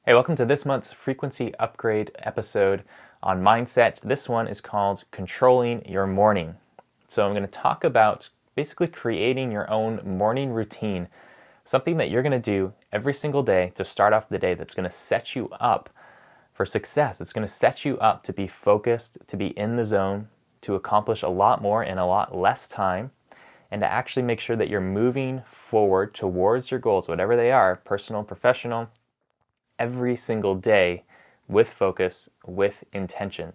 Hey, welcome to this month's frequency upgrade episode on mindset. This one is called Controlling Your Morning. So, I'm going to talk about basically creating your own morning routine, something that you're going to do every single day to start off the day that's going to set you up for success. It's going to set you up to be focused, to be in the zone, to accomplish a lot more in a lot less time, and to actually make sure that you're moving forward towards your goals, whatever they are, personal, professional, every single day with focus, with intention.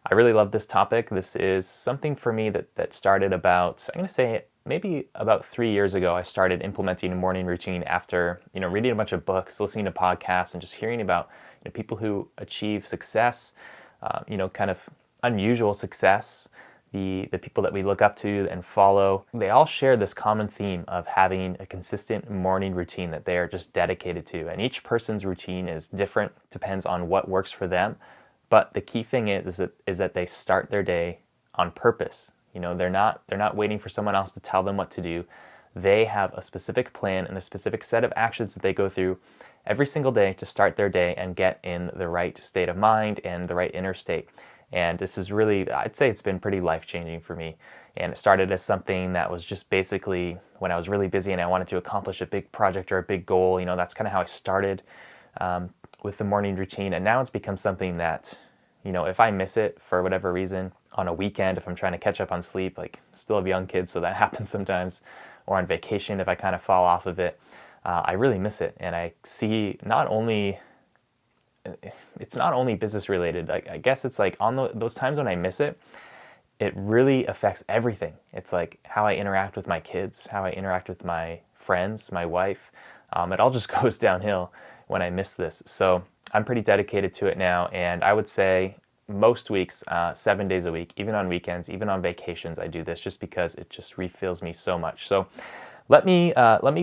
I really love this topic. This is something for me that started about, I'm going to say maybe about 3 years ago. I started implementing a morning routine after, reading a bunch of books, listening to podcasts, and just hearing about people who achieve success, kind of unusual success. The people that we look up to and follow, they all share this common theme of having a consistent morning routine that they are just dedicated to. And each person's routine is different, depends on what works for them. But the key thing is that they start their day on purpose. They're not waiting for someone else to tell them what to do. They have a specific plan and a specific set of actions that they go through every single day to start their day and get in the right state of mind and the right inner state. And this is really, I'd say it's been pretty life-changing for me. And it started as something that was just basically when I was really busy and I wanted to accomplish a big project or a big goal. That's kind of how I started with the morning routine. And now it's become something that, if I miss it for whatever reason on a weekend, if I'm trying to catch up on sleep, like still have young kids, so that happens sometimes, or on vacation, if I kind of fall off of it, I really miss it. And I see it's not only business related. I guess it's like on those times when I miss it, it really affects everything. It's like how I interact with my kids, how I interact with my friends, my wife. It all just goes downhill when I miss this. So I'm pretty dedicated to it now. And I would say most weeks, 7 days a week, even on weekends, even on vacations, I do this just because it just refills me so much. So let me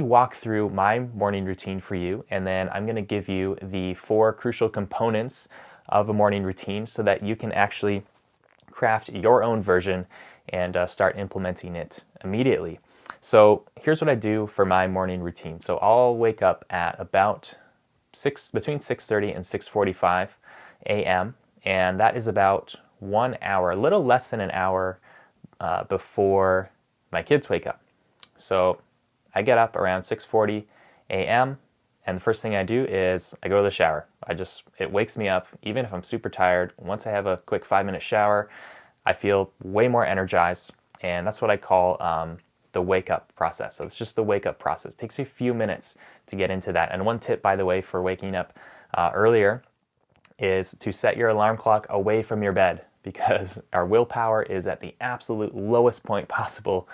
walk through my morning routine for you, and then I'm going to give you the 4 crucial components of a morning routine so that you can actually craft your own version and start implementing it immediately. So here's what I do for my morning routine. So I'll wake up at about between 6:30 and 6:45 a.m., and that is about 1 hour, a little less than an hour before my kids wake up. So I get up around 6:40 a.m. and the first thing I do is I go to the shower. It wakes me up, even if I'm super tired. Once I have a quick 5-minute shower, I feel way more energized, and that's what I call the wake up process. So it's just the wake up process. It takes you a few minutes to get into that. And one tip, by the way, for waking up earlier is to set your alarm clock away from your bed, because our willpower is at the absolute lowest point possible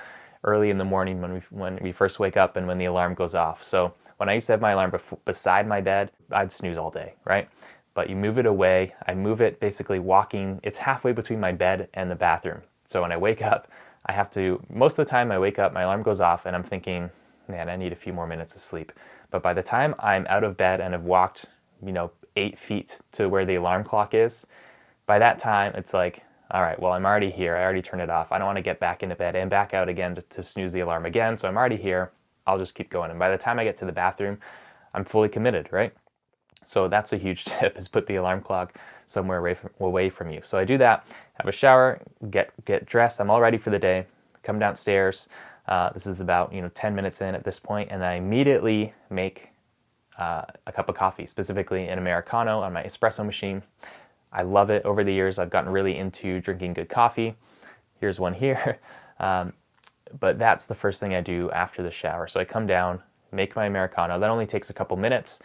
early in the morning when we first wake up and when the alarm goes off. So when I used to have my alarm beside my bed, I'd snooze all day, right? But you move it away. I move it basically walking. It's halfway between my bed and the bathroom. So when I wake up, most of the time I wake up, my alarm goes off, and I'm thinking, man, I need a few more minutes of sleep. But by the time I'm out of bed and have walked, 8 feet to where the alarm clock is, by that time it's like, all right, well, I'm already here. I already turned it off. I don't want to get back into bed and back out again to snooze the alarm again. So I'm already here. I'll just keep going. And by the time I get to the bathroom, I'm fully committed, right? So that's a huge tip, is put the alarm clock somewhere away from you. So I do that, have a shower, get dressed. I'm all ready for the day. Come downstairs. This is about 10 minutes in at this point, and I immediately make a cup of coffee, specifically an Americano on my espresso machine. I love it. Over the years, I've gotten really into drinking good coffee. Here's one here. But that's the first thing I do after the shower. So I come down, make my Americano. That only takes a couple minutes.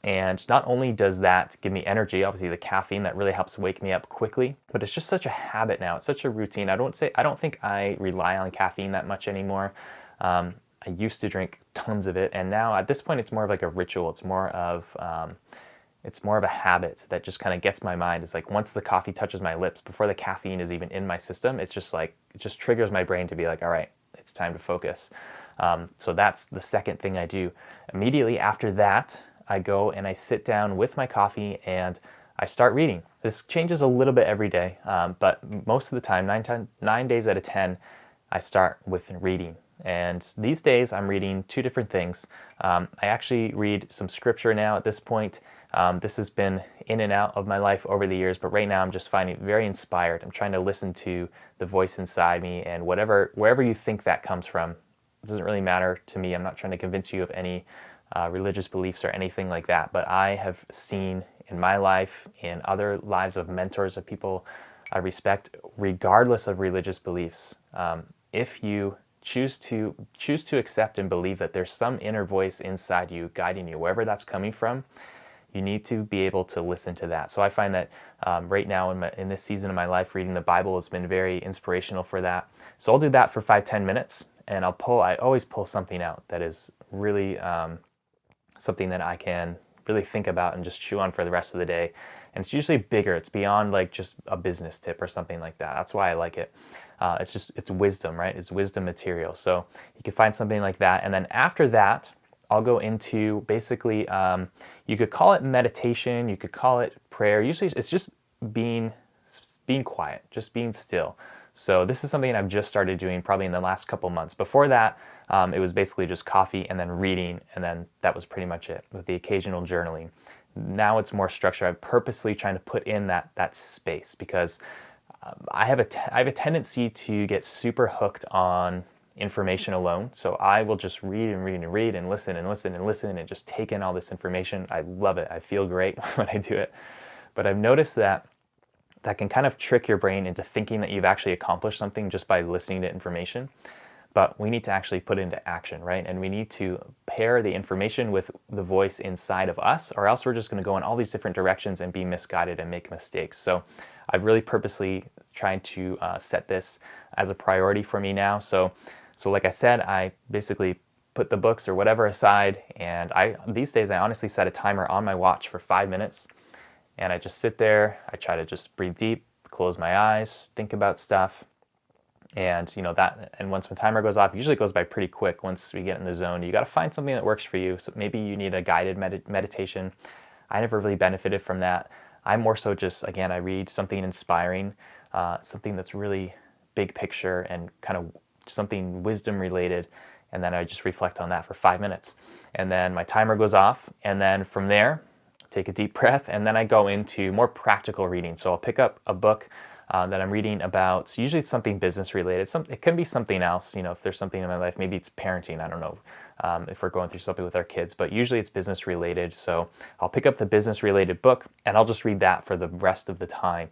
And not only does that give me energy, obviously the caffeine, that really helps wake me up quickly, but it's just such a habit now. It's such a routine. I don't think I rely on caffeine that much anymore. I used to drink tons of it, and now at this point it's more of like a ritual. It's more of a habit that just kind of gets my mind. It's like once the coffee touches my lips, before the caffeine is even in my system, it's just like, it just triggers my brain to be like, all right, it's time to focus. So that's the second thing I do. Immediately after that, I go and I sit down with my coffee and I start reading. This changes a little bit every day, but most of the time, 9 days out of 10, I start with reading. And these days I'm reading two different things. I actually read some scripture now at this point. This has been in and out of my life over the years, but right now I'm just finding it very inspired. I'm trying to listen to the voice inside me, and wherever you think that comes from, it doesn't really matter to me. I'm not trying to convince you of any religious beliefs or anything like that, but I have seen in my life, in other lives of mentors, of people I respect, regardless of religious beliefs, if you choose to accept and believe that there's some inner voice inside you guiding you, wherever that's coming from, you need to be able to listen to that. So I find that right now in this season of my life, reading the Bible has been very inspirational for that. So I'll do that for 5-10 minutes, and I always pull something out that is really something that I can really think about and just chew on for the rest of the day. And it's usually bigger. It's beyond like just a business tip or something like that. That's why I like it. It's wisdom, right? It's wisdom material. So you can find something like that. And then after that, I'll go into basically, you could call it meditation, you could call it prayer. Usually it's just being quiet, just being still. So this is something I've just started doing probably in the last couple months. Before that, it was basically just coffee and then reading, and then that was pretty much it, with the occasional journaling. Now it's more structured. I'm purposely trying to put in that space, because I have a tendency to get super hooked on information alone. So I will just read and read and read and listen and listen and listen and just take in all this information. I love it. I feel great when I do it. But I've noticed that can kind of trick your brain into thinking that you've actually accomplished something just by listening to information. But we need to actually put it into action, right? And we need to pair the information with the voice inside of us, or else we're just going to go in all these different directions and be misguided and make mistakes. So I've really purposely tried to set this as a priority for me now. So like I said, I basically put the books or whatever aside, and these days I honestly set a timer on my watch for 5 minutes, and I just sit there. I try to just breathe deep, close my eyes, think about stuff. And and once my timer goes off, usually it goes by pretty quick once we get in the zone. You got to find something that works for you. So maybe you need a guided meditation. I never really benefited from that. I'm more so just, again, I read something inspiring, something that's really big picture and kind of something wisdom related, and then I just reflect on that for 5 minutes. And then my timer goes off, and then from there, take a deep breath, and then I go into more practical reading. So I'll pick up a book that I'm reading about. So usually it's something business related. It can be something else, if there's something in my life, maybe it's parenting, I don't know, if we're going through something with our kids, but usually it's business related. So I'll pick up the business related book and I'll just read that for the rest of the time,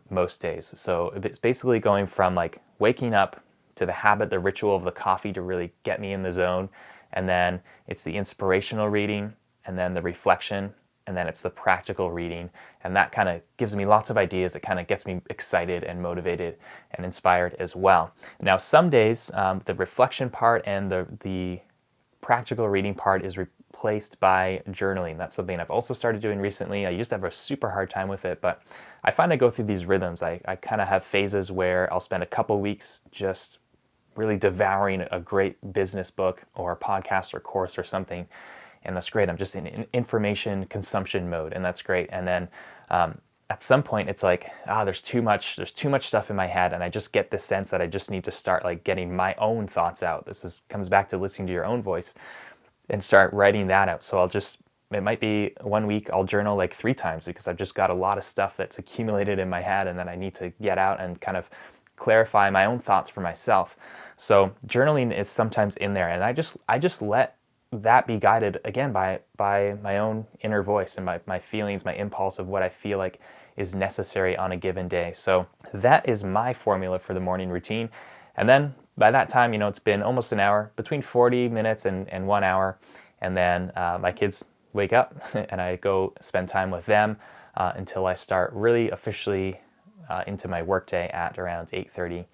most days. So it's basically going from like waking up to the habit, the ritual of the coffee to really get me in the zone. And then it's the inspirational reading, and then the reflection, and then it's the practical reading. And that kind of gives me lots of ideas. It kind of gets me excited and motivated and inspired as well. Now, some days, the reflection part and the practical reading part is replaced by journaling. That's something I've also started doing recently. I used to have a super hard time with it, but I find I go through these rhythms. I kind of have phases where I'll spend a couple weeks just really devouring a great business book or a podcast or course or something, and that's great. I'm just in information consumption mode, and that's great. And then at some point it's like, there's too much stuff in my head, and I just get this sense that I just need to start like getting my own thoughts out. Comes back to listening to your own voice and start writing that out. So it might be 1 week I'll journal like 3 times, because I've just got a lot of stuff that's accumulated in my head, and then I need to get out and kind of clarify my own thoughts for myself. So journaling is sometimes in there, and I just let that be guided again by my own inner voice and my feelings, my impulse of what I feel like is necessary on a given day. So that is my formula for the morning routine. And then by that time, it's been almost an hour, between 40 minutes and 1 hour. And then my kids wake up and I go spend time with them until I start really officially into my workday at around 8:30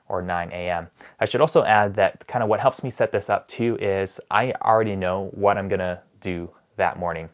or 9 a.m. I should also add that kind of what helps me set this up too is I already know what I'm gonna do that morning.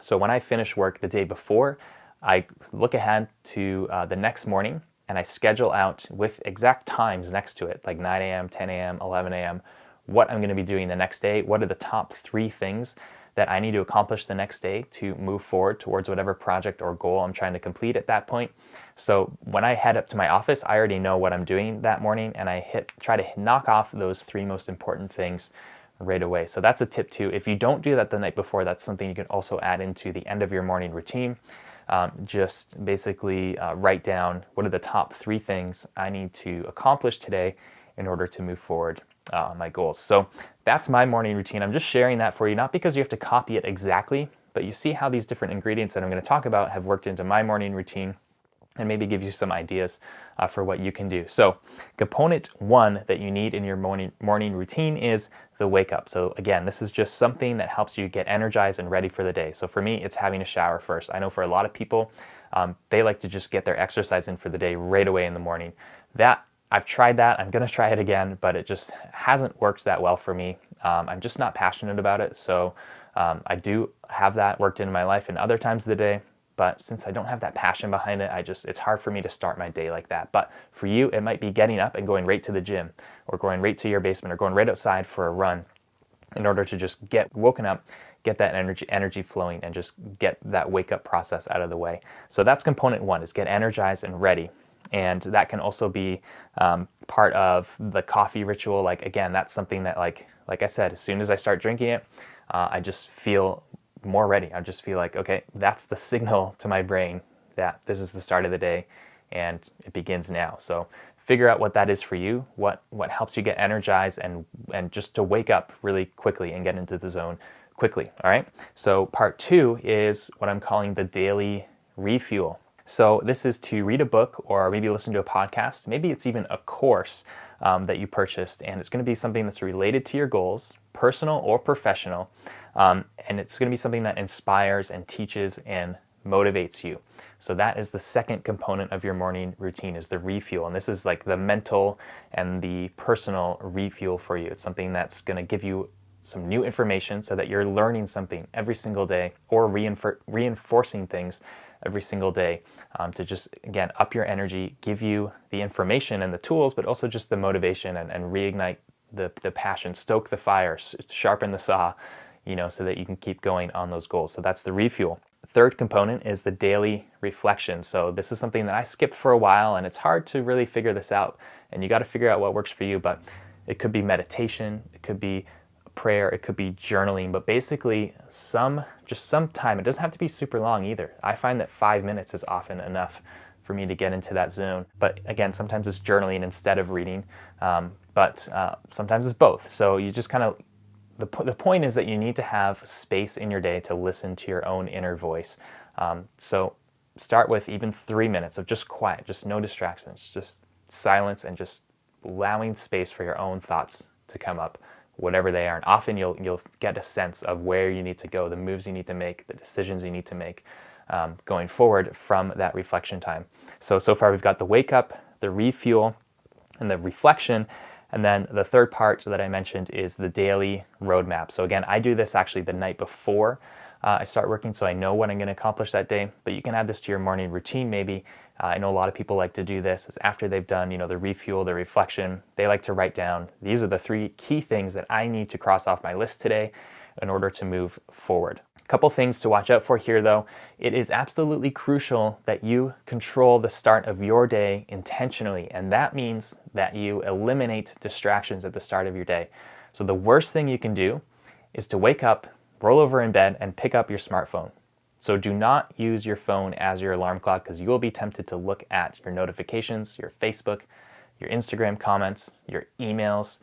So when I finish work the day before, I look ahead to the next morning, and I schedule out with exact times next to it, like 9 a.m., 10 a.m., 11 a.m., what I'm gonna be doing the next day. What are the top 3 things that I need to accomplish the next day to move forward towards whatever project or goal I'm trying to complete at that point. So when I head up to my office, I already know what I'm doing that morning, and I try to knock off those 3 most important things right away. So that's a tip too. If you don't do that the night before, that's something you can also add into the end of your morning routine. Just basically write down what are the top 3 things I need to accomplish today in order to move forward on my goals. So that's my morning routine. I'm just sharing that for you, not because you have to copy it exactly, but you see how these different ingredients that I'm going to talk about have worked into my morning routine, and maybe give you some ideas for what you can do. So component 1 that you need in your morning routine is the wake up. So again, this is just something that helps you get energized and ready for the day. So for me, it's having a shower first. I know for a lot of people, they like to just get their exercise in for the day right away in the morning. I've tried that. I'm going to try it again, but it just hasn't worked that well for me. I'm just not passionate about it. So I do have that worked into my life in other times of the day. But since I don't have that passion behind it, it's hard for me to start my day like that. But for you, it might be getting up and going right to the gym, or going right to your basement, or going right outside for a run in order to just get woken up, get that energy flowing, and just get that wake up process out of the way. So that's component 1, is get energized and ready. And that can also be part of the coffee ritual. Like, again, that's something that, like I said, as soon as I start drinking it, I just feel more ready. I just feel like, okay, that's the signal to my brain that this is the start of the day and it begins now. So figure out what that is for you, what helps you get energized and just to wake up really quickly and get into the zone quickly. All right. So part 2 is what I'm calling the daily refuel. So this is to read a book, or maybe listen to a podcast. Maybe it's even a course that you purchased, and it's going to be something that's related to your goals, personal or professional, and it's going to be something that inspires and teaches and motivates you. So that is the second component of your morning routine, is the refuel. And this is like the mental and the personal refuel for you. It's something that's going to give you some new information so that you're learning something every single day, or reinforcing things every single day, to just, again, up your energy, give you the information and the tools, but also just the motivation and reignite the passion, stoke the fire, sharpen the saw, so that you can keep going on those goals. So that's the refuel. Third component is the daily reflection. So this is something that I skipped for a while, and it's hard to really figure this out, and you got to figure out what works for you. But it could be meditation, it could be prayer, it could be journaling, but basically some time. It doesn't have to be super long either. I find that 5 minutes is often enough for me to get into that zone. But again, sometimes it's journaling instead of reading, but sometimes it's both. So you just kind of, the point is that you need to have space in your day to listen to your own inner voice. So start with even 3 minutes of just quiet, just no distractions, just silence, and just allowing space for your own thoughts to come up, whatever they are. And often you'll get a sense of where you need to go, the moves you need to make, the decisions you need to make going forward from that reflection time. So far we've got the wake up, the refuel, and the reflection. And then the third part that I mentioned is the daily roadmap. So again, I do this actually the night before I start working, so I know what I'm going to accomplish that day. But you can add this to your morning routine maybe. I know a lot of people like to do this is after they've done, the refuel, the reflection, they like to write down, these are the 3 key things that I need to cross off my list today in order to move forward. A couple things to watch out for here though. It is absolutely crucial that you control the start of your day intentionally, and that means that you eliminate distractions at the start of your day. So the worst thing you can do is to wake up, roll over in bed, and pick up your smartphone. So do not use your phone as your alarm clock, because you will be tempted to look at your notifications, your Facebook, your Instagram comments, your emails,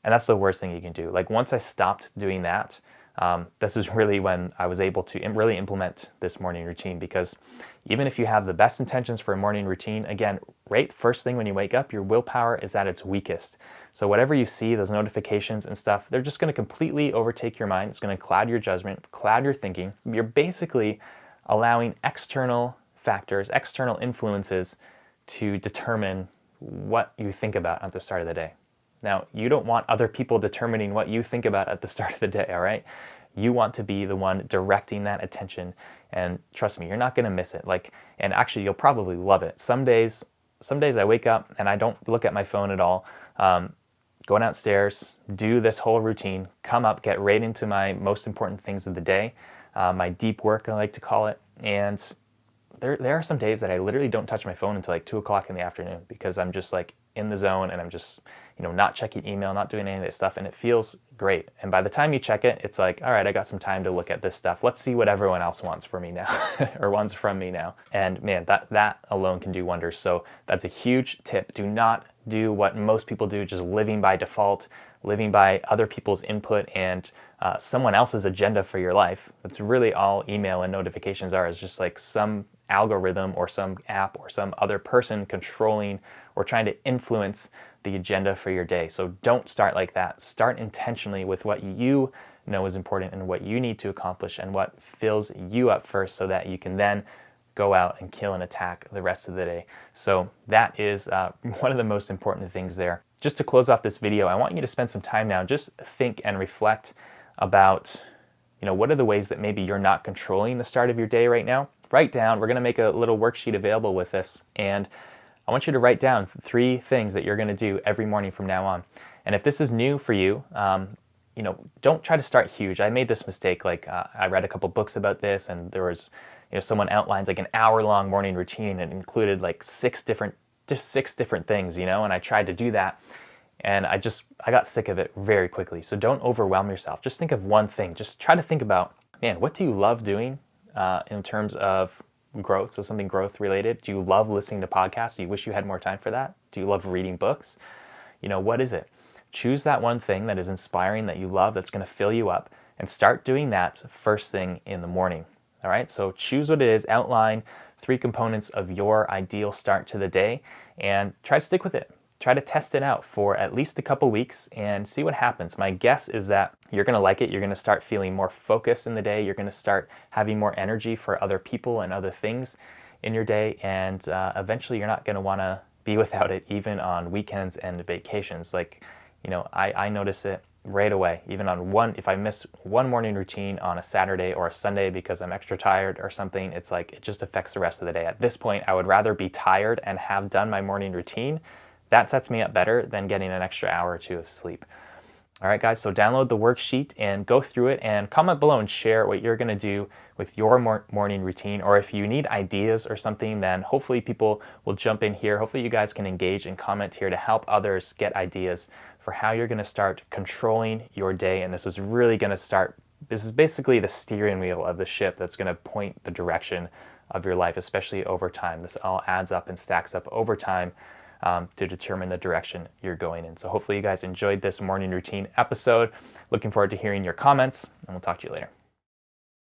and that's the worst thing you can do. Like, once I stopped doing that, this is really when I was able to really implement this morning routine, because even if you have the best intentions for a morning routine, again, right first thing when you wake up, your willpower is at its weakest. So whatever you see, those notifications and stuff, they're just going to completely overtake your mind. It's going to cloud your judgment, cloud your thinking. You're basically allowing external factors, external influences to determine what you think about at the start of the day. Now, you don't want other people determining what you think about at the start of the day, all right? You want to be the one directing that attention, and trust me, you're not going to miss it. And actually, you'll probably love it. Some days I wake up and I don't look at my phone at all. go downstairs, do this whole routine, come up, get right into my most important things of the day, my deep work, I like to call it. And there are some days that I literally don't touch my phone until like 2 o'clock in the afternoon because I'm just like in the zone and I'm just, not checking email, not doing any of this stuff. And it feels great. And by the time you check it, it's like, all right, I got some time to look at this stuff. Let's see what everyone else wants for me now or wants from me now. And man, that alone can do wonders. So that's a huge tip. Do not do what most people do, just living by default, living by other people's input and someone else's agenda for your life. That's really all email and notifications are, is just like some algorithm or some app or some other person controlling or trying to influence the agenda for your day. So don't start like that. Start intentionally with what you know is important and what you need to accomplish and what fills you up first so that you can then go out and kill and attack the rest of the day. So that is one of the most important things there. Just to close off this video, I want you to spend some time now, just think and reflect about, what are the ways that maybe you're not controlling the start of your day right now. Write down, we're gonna make a little worksheet available with this, and I want you to write down 3 things that you're gonna do every morning from now on. And if this is new for you, don't try to start huge. I made this mistake, I read a couple books about this, and there was, someone outlines like an hour-long morning routine and included like 6 different things, and I tried to do that. And I got sick of it very quickly. So don't overwhelm yourself. Just think of one thing. Just try to think about, man, what do you love doing in terms of growth? So something growth related. Do you love listening to podcasts? Do you wish you had more time for that? Do you love reading books? What is it? Choose that one thing that is inspiring, that you love, that's going to fill you up, and start doing that first thing in the morning. All right. So choose what it is, outline 3 components of your ideal start to the day, and try to stick with it. Try to test it out for at least a couple weeks and see what happens. My guess is that you're going to like it. You're going to start feeling more focused in the day. You're going to start having more energy for other people and other things in your day. And eventually you're not going to want to be without it, even on weekends and vacations. I notice it right away. Even on if I miss one morning routine on a Saturday or a Sunday because I'm extra tired or something, it's like it just affects the rest of the day. At this point, I would rather be tired and have done my morning routine. That sets me up better than getting an extra hour or 2 of sleep. All right, guys, so download the worksheet and go through it and comment below and share what you're gonna do with your morning routine. Or if you need ideas or something, then hopefully people will jump in here. Hopefully you guys can engage and comment here to help others get ideas for how you're gonna start controlling your day. And this is basically the steering wheel of the ship that's gonna point the direction of your life, especially over time. This all adds up and stacks up over time to determine the direction you're going in. So hopefully you guys enjoyed this morning routine episode. Looking forward to hearing your comments, and we'll talk to you later.